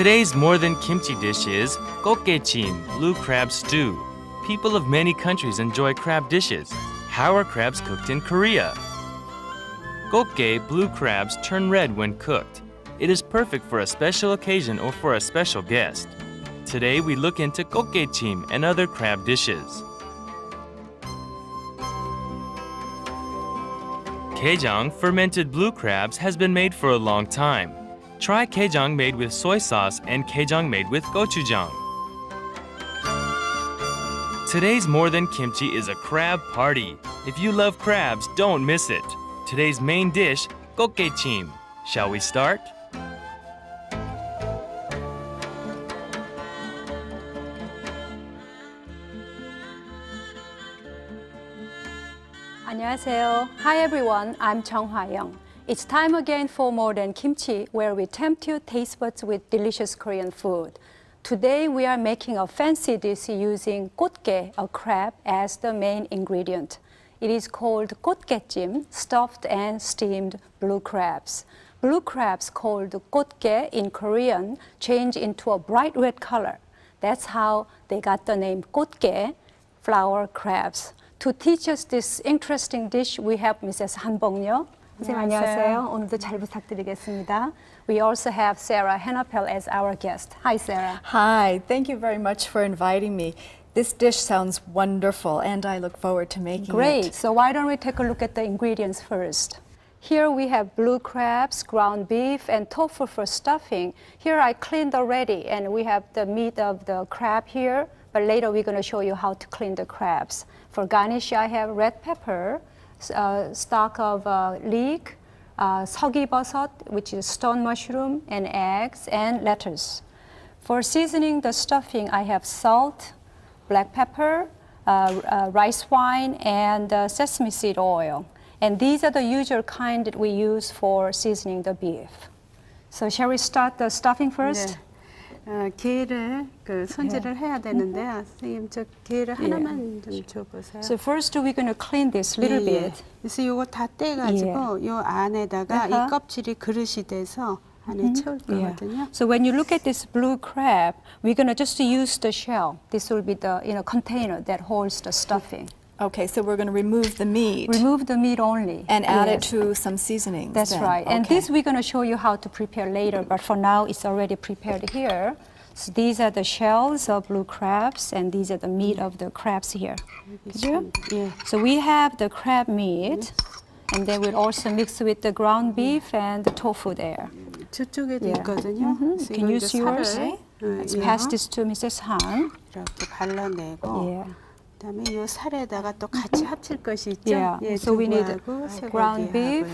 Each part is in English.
Today's more than kimchi dish is 꽃게찜, blue crab stew. People of many countries enjoy crab dishes. How are crabs cooked in Korea? Kokge, blue crabs, turn red when cooked. It is perfect for a special occasion or for a special guest. Today we look into 꽃게찜 and other crab dishes. Gaejang, fermented blue crabs, has been made for a long time. Try gaejang made with soy sauce and gaejang made with gochujang. Today's More Than Kimchi is a crab party. If you love crabs, don't miss it. Today's main dish, 꽃게찜. Shall we start? 안녕하세요. Hi everyone, I'm Jung Hwa-young. It's time again for More Than Kimchi, where we tempt your taste buds with delicious Korean food. Today we are making a fancy dish using 꽃게, a crab, as the main ingredient. It is called 꽃게찜, stuffed and steamed blue crabs. Blue crabs called 꽃게 in Korean change into a bright red color. That's how they got the name 꽃게, flower crabs. To teach us this interesting dish, we have Mrs. Han Bong-yo. 선생님 안녕하세요. 오늘도 잘 부탁드리겠습니다. We also have Sarah Henapel as our guest. Hi, Sarah. Hi, thank you very much for inviting me. This dish sounds wonderful and I look forward to making it. Great. So why don't we take a look at the ingredients first? Here we have blue crabs, ground beef, and tofu for stuffing. Here I cleaned already, and we have the meat of the crab here, but later we're going to show you how to clean the crabs. For garnish, I have red pepper, stock of leek, 서기버섯, which is stone mushroom, and eggs, and lettuce. For seasoning the stuffing, I have salt, black pepper, rice wine, and sesame seed oil. And these are the usual kind that we use for seasoning the beef. So shall we start the stuffing first? 게를 손질을 해야 되는데요. 선생님 저 게를 하나만 좀 줘보세요. So first we're going to clean this little bit. 그래서 이거 다 떼가지고 요 안에다가 이 껍질이 그릇이 돼서 안에 채울 거거든요. So when you look at this blue crab, we're going to just use the shell. This will be the container that holds the stuffing. Okay, so we're going to remove the meat. Remove the meat only. And add it to some seasonings. That's then. right. And this we're going to show you how to prepare later, but for now it's already prepared here. So these are the shells of blue crabs, and these are the meat of the crabs here. So we have the crab meat, and then we'll also mix with the ground beef and the tofu there. 저쪽에도 있거든요. You can use yours. Let's pass this to Mrs. Han. 이렇게 발라내고 그다음에 이 살에다가 또 같이 합칠 것이 있죠. So we need ground beef.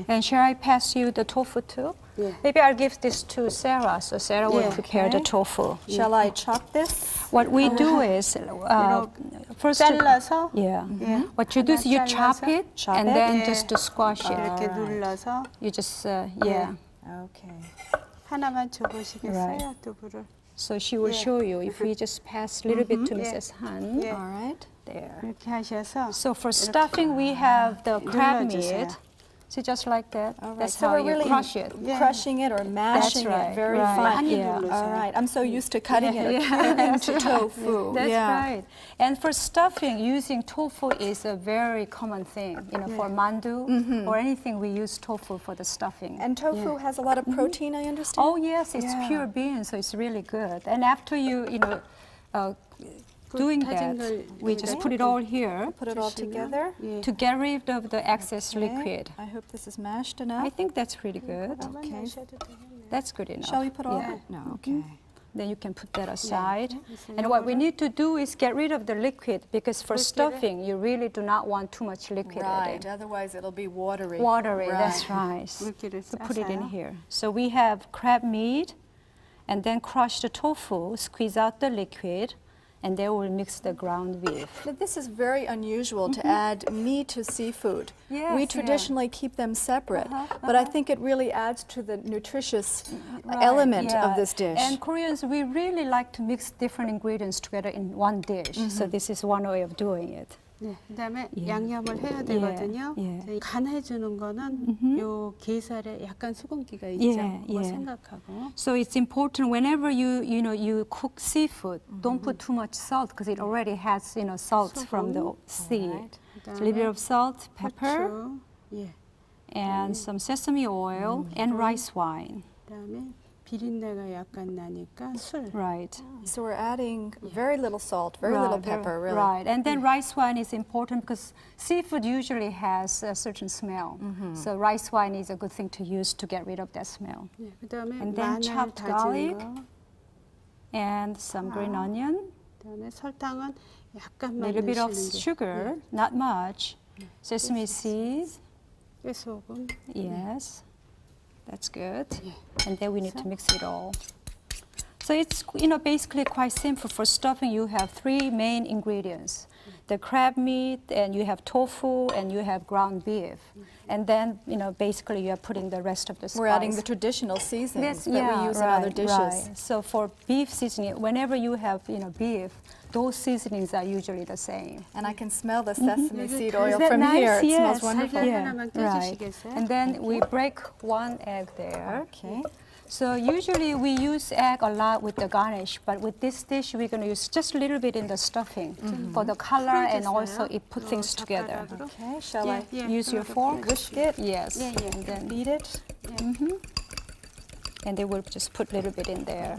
And shall I pass you the tofu too? Maybe I'll give this to Sarah, so Sarah will prepare the tofu. Shall I chop this? What we do is first 잘라서 what you do is you chop it and then just to squash it. 이렇게 눌러서 You just Okay. 하나만 줘보시겠어요, 두부를? So she will show you if we just pass a little bit to Mrs. Han. All right. There. 이렇게 하셔서 So for stuffing we have the crab 눌러주세요. meat. So just like that. That's So how we're you really crush it. crushing it or mashing right, it very right. fine. Yeah. All right. I'm so used to cutting it into tofu. That's right. And for stuffing, using tofu is a very common thing. For mandu or anything, we use tofu for the stuffing. And tofu has a lot of protein, I understand. Oh yes, it's pure bean, so it's really good. And after you doing that, we just put it all here Put it all together. to get rid of the excess liquid. I hope this is mashed enough. I think that's pretty good. Okay. That's good enough. Shall we put all? Yeah. No. Okay. Then you can put that aside. And what we need to do is get rid of the liquid, because for stuffing, you really do not want too much liquid Right. in it. Otherwise, it'll be watery. Watery, that's right. 물기를 So put it in 싸서요. here. So we have crab meat, and then crush the tofu, squeeze out the liquid, and then we'll mix the ground beef. But this is very unusual to add meat to seafood. Yes, We traditionally keep them separate, but I think it really adds to the nutritious element of this dish. And Koreans, we really like to mix different ingredients together in one dish. So this is one way of doing it. 네, 그다음에 예. 양념을 해야 예, 되거든요. 예. 저희 간해 주는 거는 요 게살에 약간 수분기가 있죠. 예, 그거 예. 생각하고. So it's important whenever you cook seafood, don't put too much salt because it already has salt from the sea. So a little bit of salt, pepper, 후추, 예. and some sesame oil and rice wine. 그다음에 비린내가 약간 나니까 술. Right. So we're adding very little salt, very little pepper, really. Right, and then rice wine is important because seafood usually has a certain smell. So rice wine is a good thing to use to get rid of that smell. 예, 그다음에 And then 마늘 chopped 다진 garlic. 거. And some green onion, 그다음에 설탕은 a 약간만 little bit of 넣으시는 게. sugar, not much. Sesame seeds, 깨소금. yes, that's good. 예. And then we need to mix it all. So it's basically quite simple. For stuffing, you have 3 main ingredients: the crab meat, and you have tofu, and you have ground beef. And then basically you are putting the rest of the spice. We're adding the traditional seasonings that we use in other dishes. Right. So for beef seasoning, whenever you have beef, those seasonings are usually the same. And I can smell the sesame seed Is oil that from nice? here. It Yes. smells wonderful. 살짝 Yeah, 하나만 right. 떼주시겠어요? And then we break 1 egg there. Okay. So usually we use egg a lot with the garnish, but with this dish we're going to use just a little bit in the stuffing for the color and also it put things together. 젓가락으로. Okay, shall 예, I 예, Use your 그래도 fork. whisk it? Yes. 예, 예. And then Beat it? and then we'll just put a little bit in there.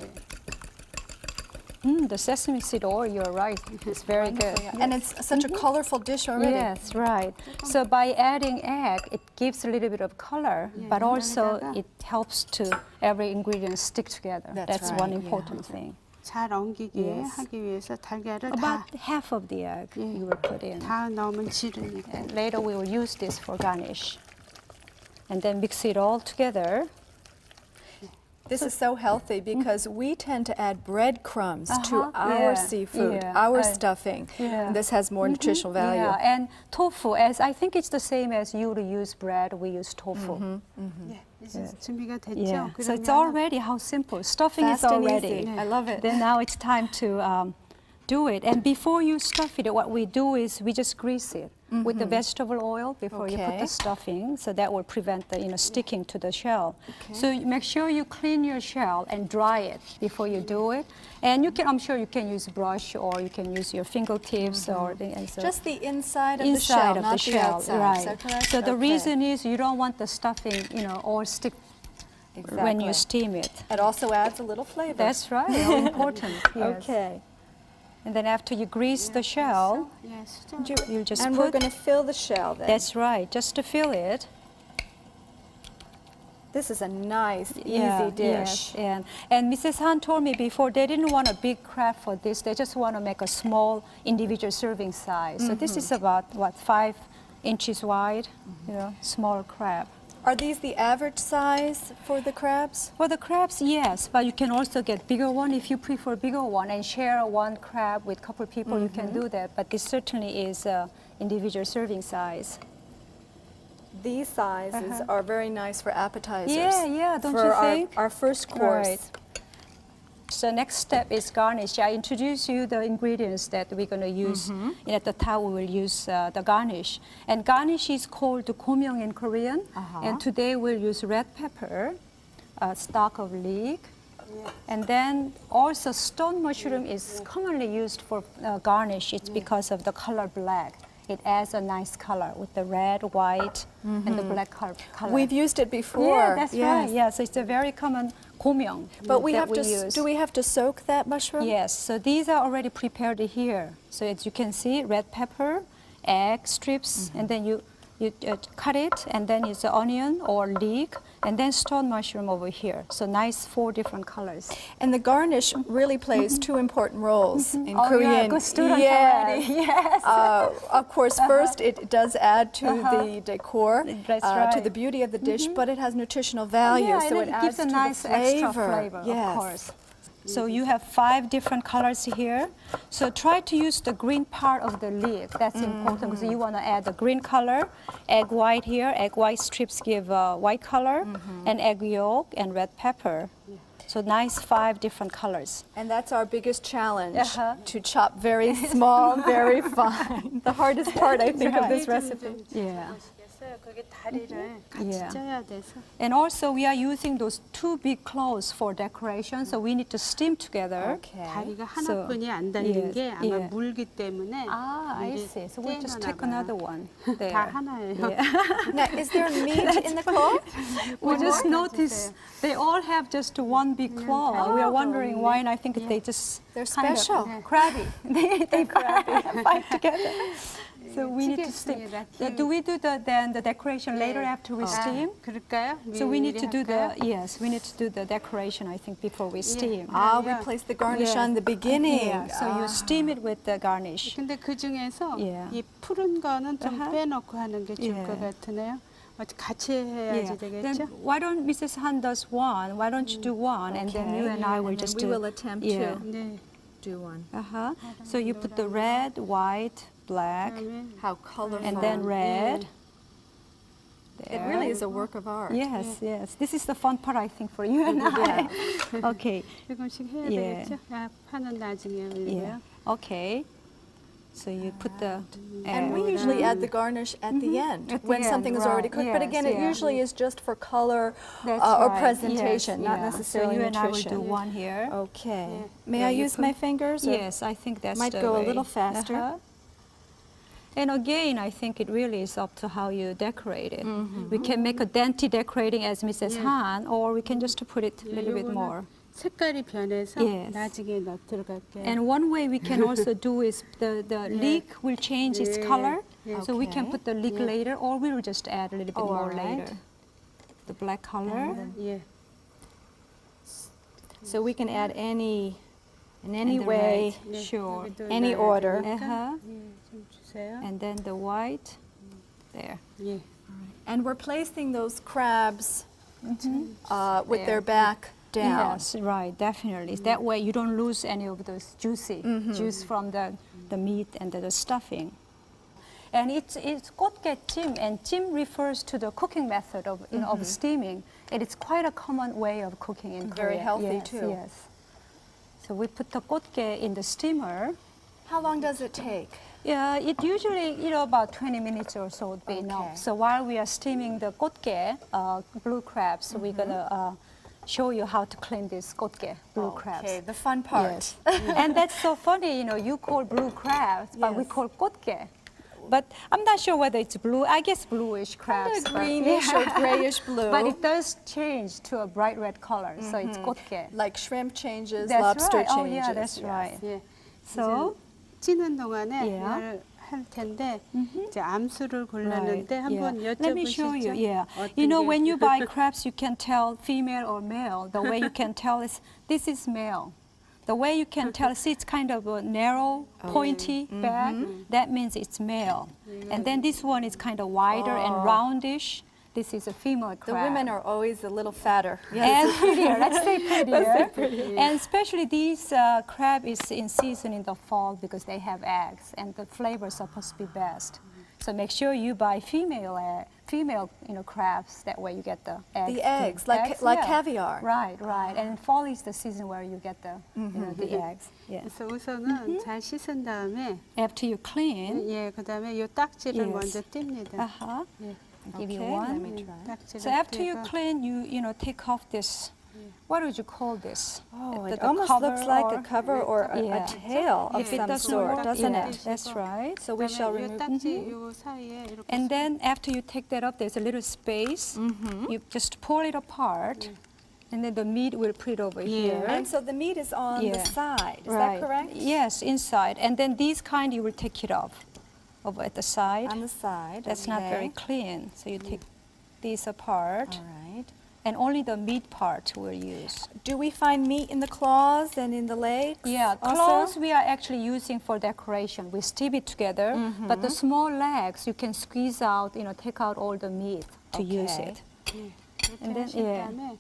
The sesame seed oil, you're right, it's very good. And it's such a colorful dish already. Yes, right. So by adding egg, it gives a little bit of color, but also 여기다가 it helps to every ingredient stick together. That's one right, important thing. 잘 엉기게 Yes. 하기 위해서 달걀을 About half of the egg 예. you will put in. 다 넣으면 지르니까. And later we will use this for garnish. And then mix it all together. This is so healthy because we tend to add breadcrumbs to Uh-huh. our Yeah, seafood, yeah. our stuffing. Yeah. And this has more nutritional value. Yeah, and tofu, as I think it's the same as you use bread, we use tofu. 예, 이제 준비가 됐죠? Yeah. So it's 그러면 already how simple. Stuffing is Fast and already. easy. I love it. Then now it's time to do it. And before you stuff it, what we do is we just grease it with the vegetable oil before you put Okay. the stuffing. So that will prevent the sticking to the shell. So you make sure you clean your shell and dry it before you do it. And I'm sure you can use brush or you can use your fingertips or Just the inside of inside the shell, of not the shell, outside. right? Is that correct? So the Okay. reason is you don't want the stuffing, all stick when you steam it. It also adds a little flavor. That's right. How important. Yes. Okay. And then after you grease the shell, 예, 수저. you just And we're put. going to fill the shell then. That's right. Just to fill it. This is a nice, Yeah, easy dish. Yes. And Mrs. Han told me before they didn't want a big crab for this. They just want to make a small individual serving size. So this is about 5 inches wide. Small crab. Are these the average size for the crabs? For the crabs, yes, but you can also get bigger one if you prefer bigger one and share one crab with a couple of people. You can do that, but this certainly is individual serving size. These sizes are very nice for appetizers. Yeah, don't for you think? our first course. Right. So next step is garnish. I introduce you the ingredients that we're going to use. At the top we will use the garnish. And garnish is called gommyeong in Korean. And today we'll use red pepper, stalk of leek, and then also stone mushroom is commonly used for garnish. It's because of the color black. It adds a nice color with the red, white, and the black color. We've used it before. Yeah, that's yes. right. Yeah, so it's a very common gommyeong But we that have to. use. Do we have to soak that mushroom? Yes, so these are already prepared here. So as you can see, red pepper, egg strips, and then you cut it, and then it's the onion or leek, and then stone mushroom over here. So nice 4 different colors. And the garnish really plays 2 important roles in Oh, Korean. yeah, good student Yes. already. Yes. Of course, first it does add to the decor, That's to right. the beauty of the dish, but it has nutritional value, Yeah, so and it it adds gives a to nice the flavor. extra flavor, Yes. of course. So you have 5 different colors here. So try to use the green part of the leek. That's important because you want to add the green color. Egg white here. Egg white strips give white color, and egg yolk and red pepper. So nice 5 different colors. And that's our biggest challenge, Uh-huh. to chop very small, very fine. The hardest part, I think, of this recipe. Yeah. 모르겠어요. 그게 다리를 같이 Yeah. 쪄야 돼서. And also we are using those 2 big cloves for decoration, so we need to steam together. Okay. 다리가 So, 하나뿐이 안 닿는 yes, 게 아마 yeah. 물기 때문에 Ah, I 미리 see. So we'll just 떼어놔 take 봐요. another one there. 다 하나예요. Now, is there meat in the clove? We just more? noticed they all have just one big claw. We are wondering why, and I think they just They're kind of special. crabby. they crabby fight together. So we need to steam. 튀겠습니다. Do we do then the decoration later after we steam? 그럴까요? So we need to do 할까요? we need to do the decoration, I think, before we steam. Ah, we Yeah. place the garnish Yeah. on the beginning. Yeah, so you steam it with the garnish. 근데 그 중에서 Yeah. 이 푸른 거는 좀 Uh-huh. 빼놓고 하는 게 좋을 Yeah. 것 같으네요. 같이 해야지 되겠죠? Then why don't Mrs. Han does one? Why don't you do one, and then you and I will And just we do. will attempt Yeah. to 네. do one. So you put the red, white, black, 그다음에 How colorful. and then red. It really is a work of art. Yes, yes. This is the fun part, I think, for you and I. Okay. 조금씩 해야 Yeah. 되겠죠? 아, 파는 나중에 Yeah. 올려요. Okay. So you put the. And we usually add the garnish at the end At the when end, something is already right. cooked. But Yes, again, it yeah. usually is just for color That's or right. presentation, Yes, not yeah. necessarily So you and I will nutrition. do one here. Okay. Yeah. May Yeah, I you use put- my fingers? or- Yes, I think that's Might the go a way. little faster. And again, I think it really is up to how you decorate it. We can make a dainty decorating as Mrs. Han, or we can just put it a little bit 요거는 more. 색깔이 변해서 Yes. 나중에 넣 들어갈게요. And one way we can also do is the leek will change its Yeah. color. Yeah. So we can Okay. put the leek later, or we will just add a little bit Oh, more alright. later. The black color. 예. So we can add any, in and any the way, red. Sure. 여기도 any 넣어야 order. Uh-huh. 예, 좀 주세요. And then the white. There. 예. And we're placing those crabs with There. their back down. Yes, right, definitely. That way you don't lose any of those juicy juice from the meat and the stuffing. And it's 꽃게찜, and 찜 refers to the cooking method of, of steaming. And it's quite a common way of cooking in Korea. Very healthy, yes, too. Yes. So we put the 꽃게 in the steamer. How long does it take? Yeah, it usually, about 20 minutes or so would be Okay. enough. So while we are steaming the 꽃게, blue crabs, we're gonna show you how to clean this 꽃게, blue crabs. Okay, the fun part. Yes. And that's so funny, you call blue crabs, but we Yes. call 꽃게. But I'm not sure whether it's blue. I guess bluish crabs. Kind of but- greenish or grayish blue. But it does change to a bright red color, so it's 꽃게. Like shrimp changes, That's lobster right. changes. Oh yeah, that's yes. right. 예. So 찌는 동안에 Yeah. 이걸 할 텐데 이제 암수를 골랐는데 Right, 한번 yeah. 여쭤보시죠. Let me show you. Yeah, 어떤 when 게- you buy crabs, you can tell female or male. The way you can tell is this is male. The way you can tell, see, it's kind of a narrow, pointy back. That means it's male. And then this one is kind of wider and roundish. This is a female The crab. women are always a little fatter. And prettier. Let's say prettier. And especially these crab is in season in the fall because they have eggs, and the flavor is supposed to be best. So make sure you buy female crabs. That way you get the eggs. The too. eggs, like caviar. Right, right. And fall is the season where you get the the eggs. Yeah. 그래서 우선은 잘 씻은 다음에 After you clean, 예, 그다음에 요 딱지를 Yes. 먼저 띱니다. I'll give you Okay, one. let me try. 딱지를 So after you 떼고 clean, you take off this. What would you call this? Oh, The- it the almost cover looks like or- a cover or a Yeah. tail of If it some doesn't sort, work, doesn't yeah, it? that's right. So we shall 그다음에 요 remove. 딱지 요 사이에 이렇게 And then after you take that up, there's a little space. You just pull it apart, and then the meat will put it over here. And so the meat is on the Yeah. side. Is Right. that correct? Yes, inside. And then these kind, you will take it off over at the side. On the side. That's not very okay. clean. So you take these apart, All right. and only the meat part we'll use. Do we find meat in the claws and in the legs? Yeah, also? claws we are actually using for decoration. We steam it together, but the small legs you can squeeze out, take out all the meat to use Okay. it. 이렇게 And then, 하신 yeah. 다음에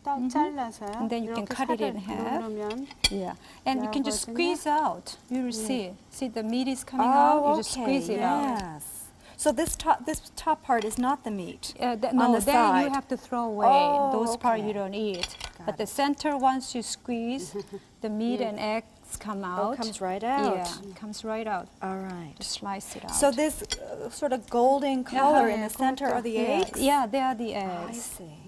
딱 잘라서요. And then you can 이렇게 cut it in 살을 half. 누르면 Yeah, and you can just 나오거든요. squeeze out. You will see. See the meat is coming Oh, out. You okay. just squeeze it out. Yes. So this top part is not the meat. No, on the then you side. have to throw away. Oh, Those parts okay. you don't eat. But the center, once you squeeze, the meat and eggs come out. comes right out. Yeah, it comes right out. All right. Just slice it out. So this sort of golden color in the center are the yeah. eggs? Yeah, they are the I eggs. see.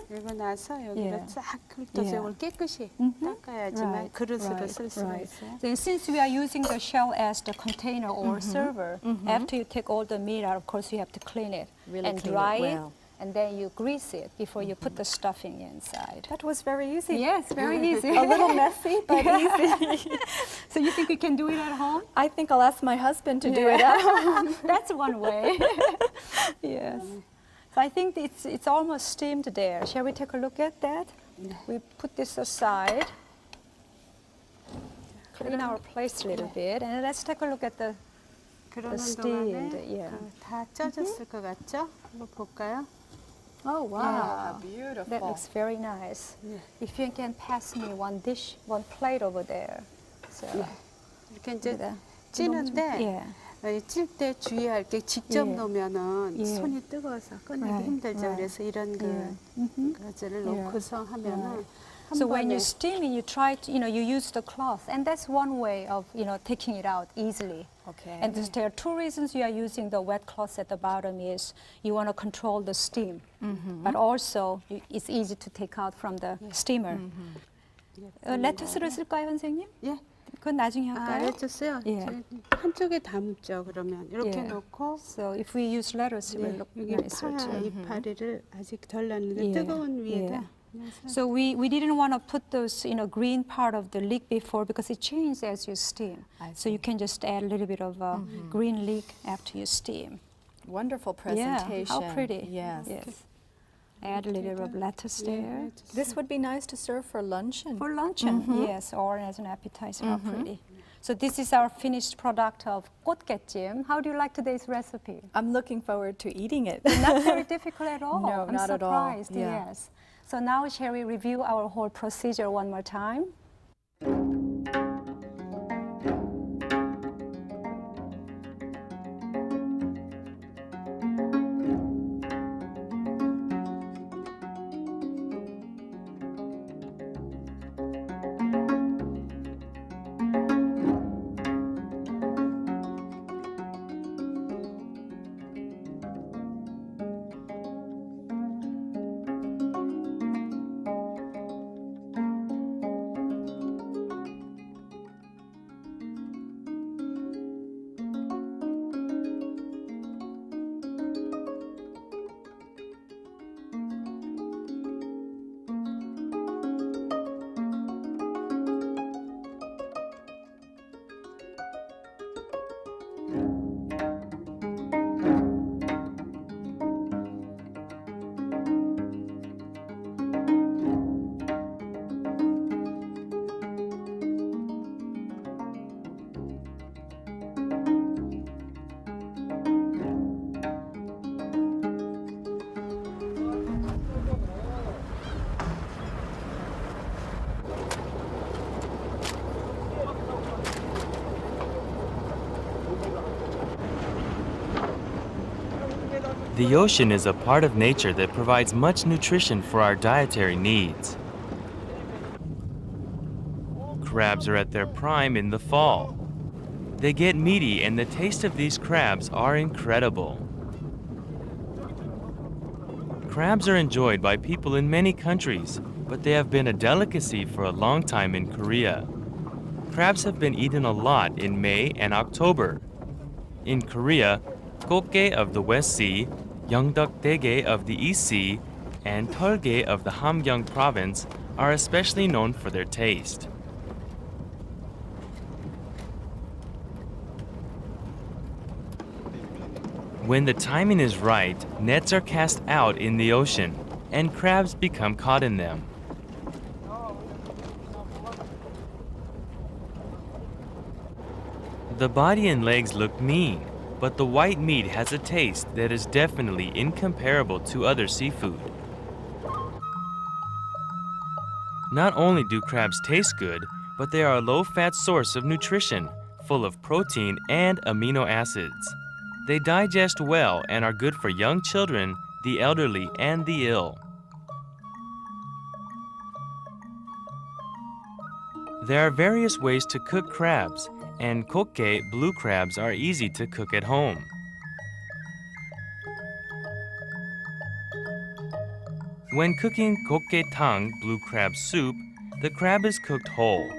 그리고 나서 여기를 Yeah. 쫙 훑어서 Yeah. 이걸 깨끗이 닦아야지만 그릇으로 쓸 수가 있어요. Then since we are using the shell as the container or server, after you take all the meat out, of course you have to clean it Really and clean it dry well. and then you grease it before you put the stuffing inside. That was very easy. Yes, very easy. A little messy, but easy. So you think you can do it at home? I think I'll ask my husband to do it at home. That's one way. Yes. So I think it's almost steamed there. Shall we take a look at that? We put this aside. Clean our plates a little bit, and let's take a look at the 그러는 steamed, 동안에 yeah. 다 쪄졌을 것 같죠? 한번 볼까요? Oh, wow. Yeah. Beautiful. That looks very nice. If you can pass me one plate over there. So, 이렇게 이제 여기다 찌는데 yeah. 찔 때 주의할 게 직접 예. 놓으면은 예. 손이 뜨거워서 꺼내기 Right, 힘들죠. right. 그래서 이런 거를 놓고서 하면은 한 So when 번에 you're steaming, you try to, you use the cloth, and that's one way of, taking it out easily. Okay. And there are two reasons you are using the wet cloth at the bottom is you want to control the steam, but also it's easy to take out from the steamer. 레터스를 쓸까요, 선생님? 예. 그건 나중에 할까요? 알려줬어요. 예. 한쪽에 담죠. 그러면 이렇게 예. 놓고 So if we use lettuce, it will 예, look 여기 nicer too. 이파리를 아직 덜 놨는데 예. 뜨거운 위에다 예. So we didn't want to put those green part of the leek before because it changes as you steam. So you can just add a little bit of green leek after you steam. Wonderful presentation. Yeah, how pretty. Yes. Add a little bit of lettuce there. This would be nice to serve for luncheon. For luncheon, yes, or as an appetizer, how pretty. So this is our finished product of 꽃게찜. How do you like today's recipe? I'm looking forward to eating it. Not very difficult at all. No, I'm not at all. surprised, Yeah. yes. So now shall we review our whole procedure one more time? The ocean is a part of nature that provides much nutrition for our dietary needs. Crabs are at their prime in the fall. They get meaty and the taste of these crabs are incredible. Crabs are enjoyed by people in many countries, but they have been a delicacy for a long time in Korea. Crabs have been eaten a lot in May and October. In Korea, Kokge of the West Sea, Yeongdeok-daege of the East Sea, and Tolge of the Hamgyong province are especially known for their taste. When the timing is right, nets are cast out in the ocean, and crabs become caught in them. The body and legs look mean, but the white meat has a taste that is definitely incomparable to other seafood. Not only do crabs taste good, but they are a low-fat source of nutrition, full of protein and amino acids. They digest well and are good for young children, the elderly, and the ill. There are various ways to cook crabs, and 꽃게 blue crabs are easy to cook at home. When cooking 꽃게탕 blue crab soup, the crab is cooked whole.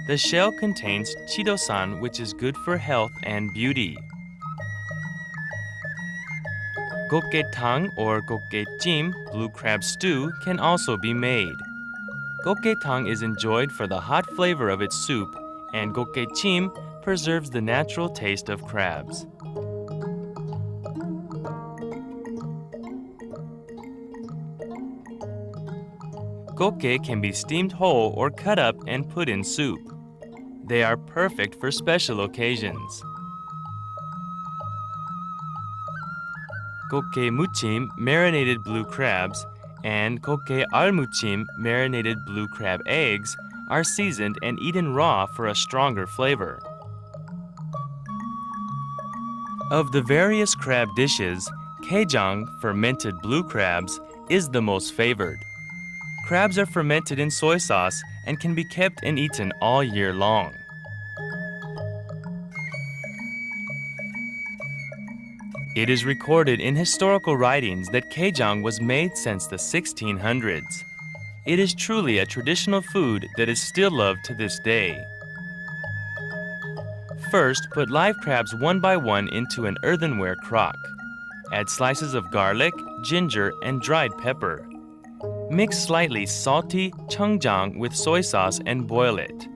The shell contains chidosan, which is good for health and beauty. 꽃게탕 or 꽃게찜 blue crab stew can also be made. 꽃게탕 is enjoyed for the hot flavor of its soup, and 꽃게찜 preserves the natural taste of crabs. 꽃게 can be steamed whole or cut up and put in soup. They are perfect for special occasions. 꽃게 무침, marinated blue crabs, and 꽃게 알무침, marinated blue crab eggs, are seasoned and eaten raw for a stronger flavor. Of the various crab dishes, gaejang, fermented blue crabs, is the most favored. Crabs are fermented in soy sauce and can be kept and eaten all year long. It is recorded in historical writings that gaejang was made since the 1600s. It is truly a traditional food that is still loved to this day. First, put live crabs one by one into an earthenware crock. Add slices of garlic, ginger, and dried pepper. Mix slightly salty chungjang with soy sauce and boil it.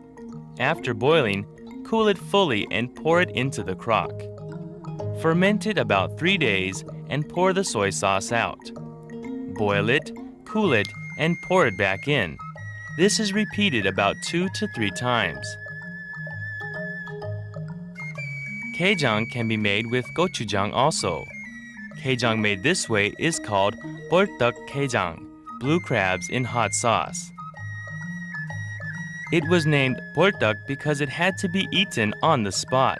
After boiling, cool it fully and pour it into the crock. Ferment it about 3 days and pour the soy sauce out. Boil it, cool it, and pour it back in. This is repeated about 2 to 3 times. Gaejang can be made with gochujang also. Gaejang made this way is called boldeok gaejang, blue crabs in hot sauce. It was named boldeok because it had to be eaten on the spot.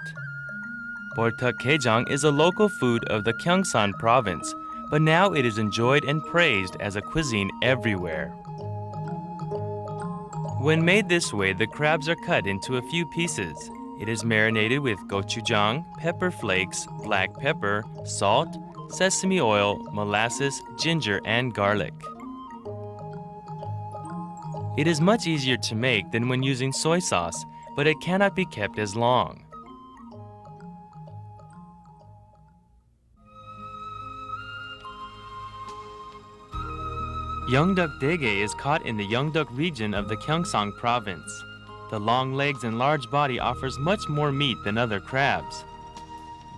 Boldeok gaejang is a local food of the Gyeongsang province, but now it is enjoyed and praised as a cuisine everywhere. When made this way, the crabs are cut into a few pieces. It is marinated with gochujang, pepper flakes, black pepper, salt, sesame oil, molasses, ginger, and garlic. It is much easier to make than when using soy sauce, but it cannot be kept as long. Yeongdeok daege is caught in the Yeongdeok region of the Gyeongsang province. The long legs and large body offers much more meat than other crabs.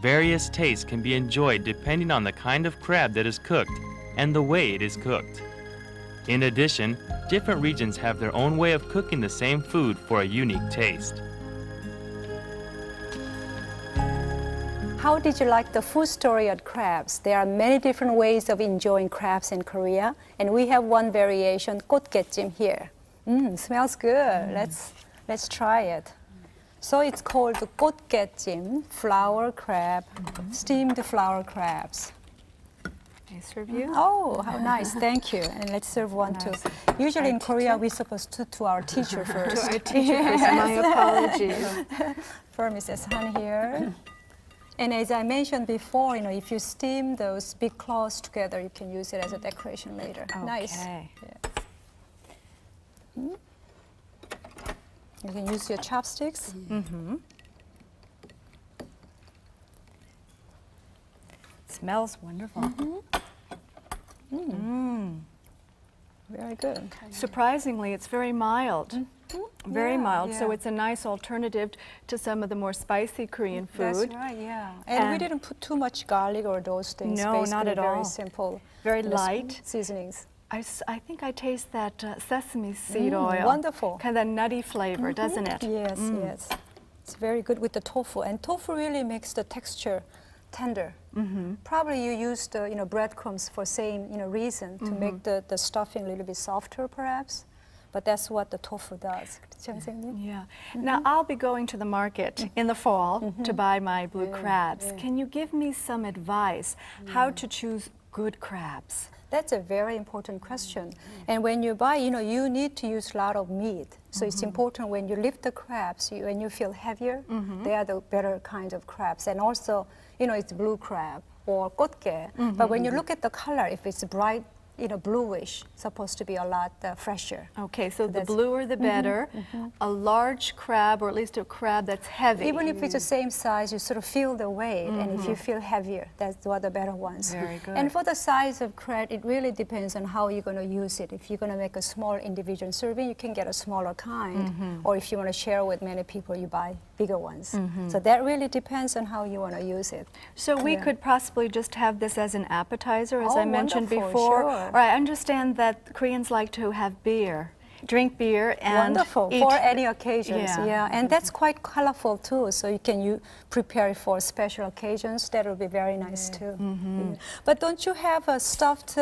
Various tastes can be enjoyed depending on the kind of crab that is cooked and the way it is cooked. In addition, different regions have their own way of cooking the same food for a unique taste. How did you like the food story on crabs? There are many different ways of enjoying crabs in Korea, and we have one variation, 꽃게찜, here. Smells good. Let's try it. So it's called 꽃게찜, flower crab, steamed flower crabs. Can I serve you? Oh, how nice. Thank you. And let's serve one too. Usually in Korea, we're supposed to our teacher first. To our teacher first. My apologies. For Mrs. Han here. And as I mentioned before, if you steam those big claws together, you can use it as a decoration later. Nice. Okay. Yes. You can use your chopsticks. Smells wonderful. Very good. Surprisingly, it's very mild. Very mild, so yeah. it's a nice alternative to some of the more spicy Korean food. That's right, yeah. And we didn't put too much garlic or those things. No, Basically not at very all. simple. Very you know, light. Seasonings. I think I taste that sesame seed oil. Wonderful. Kind of that nutty flavor, doesn't it? Yes, yes. It's very good with the tofu. And tofu really makes the texture tender. Probably you used breadcrumbs for same reason to make the stuffing a little bit softer perhaps. But that's what the tofu does. 그렇죠, 선생님? Yeah. Now, I'll be going to the market in the fall to buy my blue crabs. Can you give me some advice how to choose good crabs? That's a very important question. And when you buy, you need to use a lot of meat. So it's important when you lift the crabs, when you feel heavier, they are the better kind of crabs. And also, it's blue crab or 꽃게. But when you look at the color, if it's bright, bluish, supposed to be a lot fresher. Okay, so the bluer the better. A large crab, or at least a crab that's heavy. Even if it's the same size, you sort of feel the weight, and if you feel heavier, that's one of the better ones. Very good. And for the size of crab, it really depends on how you're going to use it. If you're going to make a small individual serving, you can get a smaller kind. Or if you want to share with many people, you buy bigger ones. So that really depends on how you want to use it. So we could possibly just have this as an appetizer, as I mentioned wonderful, before. sure. Or I understand that Koreans like to have beer, drink beer, and Wonderful, eat. for any occasions, Yeah. And that's quite colorful too, so you can prepare it for special occasions. That will be very nice too. Yeah. But don't you have a stuffed,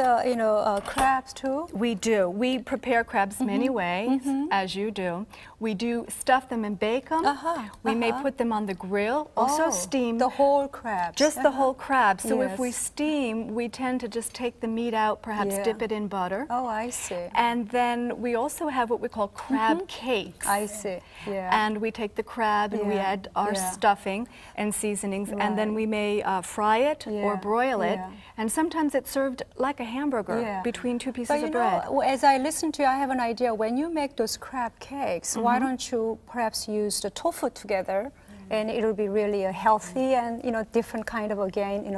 crabs too? We do. We prepare crabs many ways, as you do. We do stuff them and bake them. We may put them on the grill, also steam. The whole crabs. Just the whole crab. So if we Yes. steam, we tend to just take the meat out, perhaps dip it in butter. Oh, I see. And then we also have what we call crab cakes. I see. Yeah. And we take the crab and we Yeah, add our yeah. stuffing and seasonings, and then we may fry it or Yeah, broil it. yeah. And sometimes it's served like a hamburger Yeah. between two pieces But of bread. as I listen to you, I have an idea. When you make those crab cakes, why don't you perhaps use the tofu together? And it'll be really a healthy and different kind of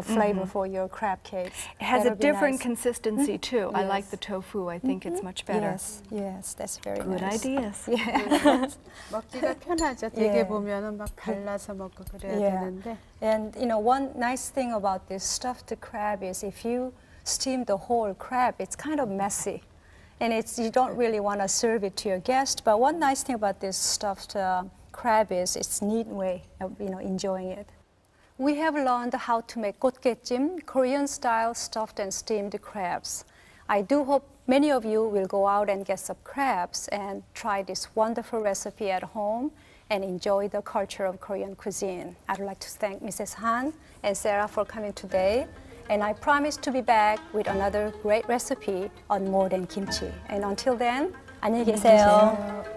flavor for your crab cakes. It has a That'll be different nice. consistency too. I like Yes. the tofu. I think it's much better. Yes, that's very Good nice. ideas. 먹기가 편하죠. 되게 보면은 막 발라서 먹고 그래야 Yeah. 되는데. And one nice thing about this stuffed crab is if you steam the whole crab, it's kind of messy. And you don't really want to serve it to your guest. But one nice thing about this stuffed crab is it's neat way of enjoying it. We have learned how to make 꽃게찜, Korean-style stuffed and steamed crabs. I do hope many of you will go out and get some crabs and try this wonderful recipe at home and enjoy the culture of Korean cuisine. I'd like to thank Mrs. Han and Sarah for coming today. And I promise to be back with another great recipe on More Than Kimchi. And until then, 안녕히 계세요.